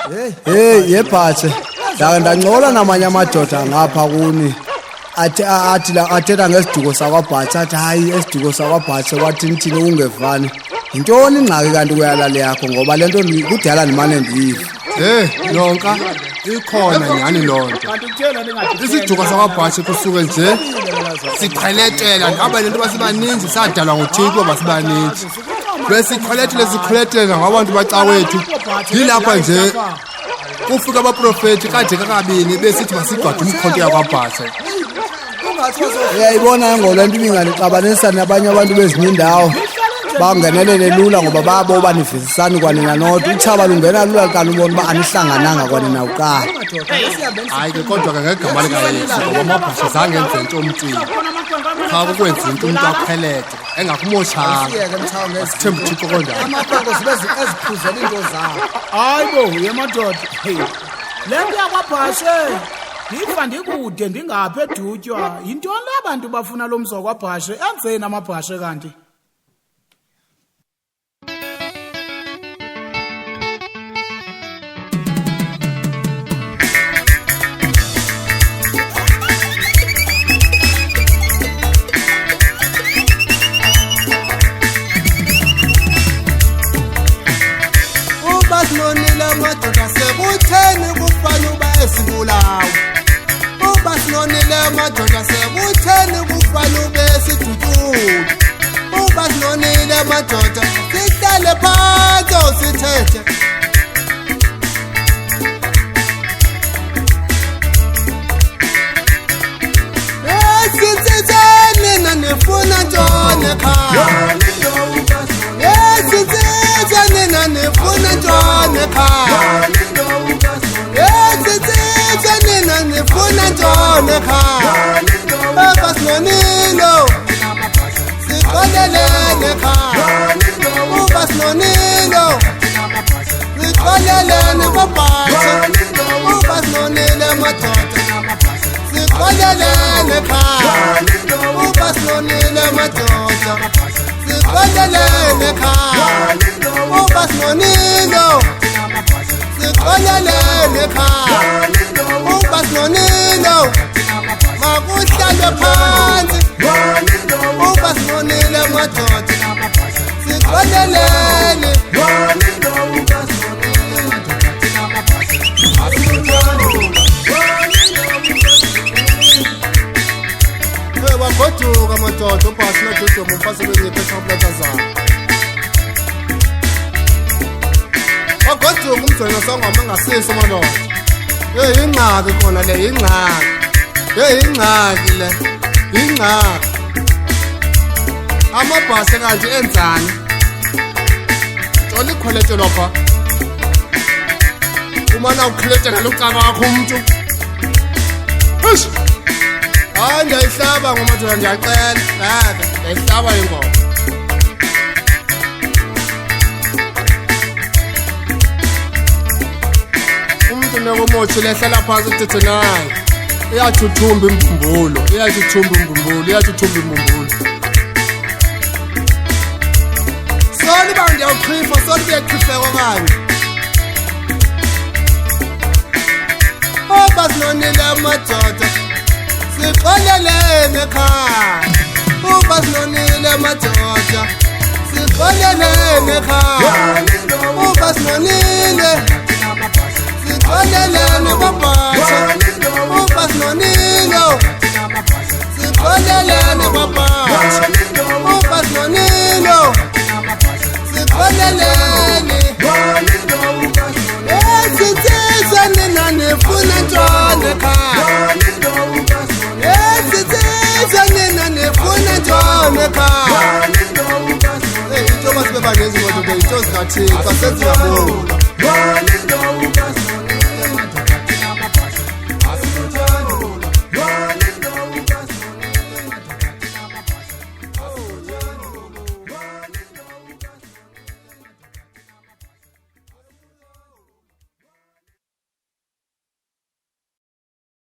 Hey yebhathe ndangcola namanye amadoda ngapha kuni athi la athetha ngesiduko sakwaBhathe athi hayi esiduko sakwaBhathe wathi nithini ungevani intoni ingxaki kanti kuyalale yakho ngoba lento kudala nimane ndiyiva yonka ikhona nyani lonto isiduko sakwaBhathe kusuke nje siqheletela ngabe lento basibaninzi sadalwa ngoThixo basibaninzi bese sikholetela ngabantu bacawethu yilapha nje kufika abaprofeti kade kakabini besithi basigwada umkhonto yakwaBhathe uyayibona ngolento ibingalixabanisa nabanye abantu bezinye indawo bangenelele lula ngoba babo banivisisani kwanina nodwa uthaba lungena lula kanti ubona uba anihlangananga kwanina uqala hayi ke kodwa ke ngegama likaYesu ngoba amaBhathe zange enze into omntini cha ukwenza into umuntu aqhelete engakumoshanga sithemba uThixo konjani amaqoko sibezi eziphuzela into zawo hayibo yemadoda lento yakwaBhathe ngifa ndikude ndingaphi edutywa yintoni abantu bafuna lo mzo kwaBhathe enzeni amaBhathe kanti Ubasinonile amadoda sekutheni kufana uba esibulawo Ubasinonile amadoda sekutheni kufana ube esidutyula Ubasinonile amadoda sihlale phansi sithethe Esitsitseni nanifuna ntoni ekhaya Esitsitseni nanifuna ntoni ekhaya Esitsitseni nanifuna ntoni ekhaya Ubasinonile siqolelene ekhaya Ubasinonile siqolelene kwaBhathe Ubasinonile amadoda siqolelene ekhaya Ubasinonile amadoda siqolelene ekhaya Ubasinonile siqolelene ekhaya Ubasinonile makuhlalwe phansi Ubasinonile amadoda siqolelene wagoduka amadoda uBhathe noDodoma umfase beziphetha ubulathazana wagoduka umjona sangoma ngasisi madoda ingxaki khona le ingxaki le ingxaki amaBhathe kanti enzani toli khwelete lapha umana ukhlete ngalokucaka wakho umuntu eish hayi ndiyayihlaba ngomadoda ndiyacela ndiyayihlaba ingoma umuntu nekomothi lehlala phansi uthethe naye iyathuthumba imbumbulu soli ba ndiyawuchifa soli kuyachifeka kanje Ubasinonile amadoda siqolelene ekhaya Ubasinonile amadoda siqolelene ekhaya Ubasinonile siqolelene kwaBhathe Ubasinonile siqolelene kwaBhathe Ubasinonile siqolelene Esitsitseni nanifuna ntoni ekhaya Esitsitseni nanifuna ntoni ekhaya into basibebanezi ngododa into zikaThixo senziyabona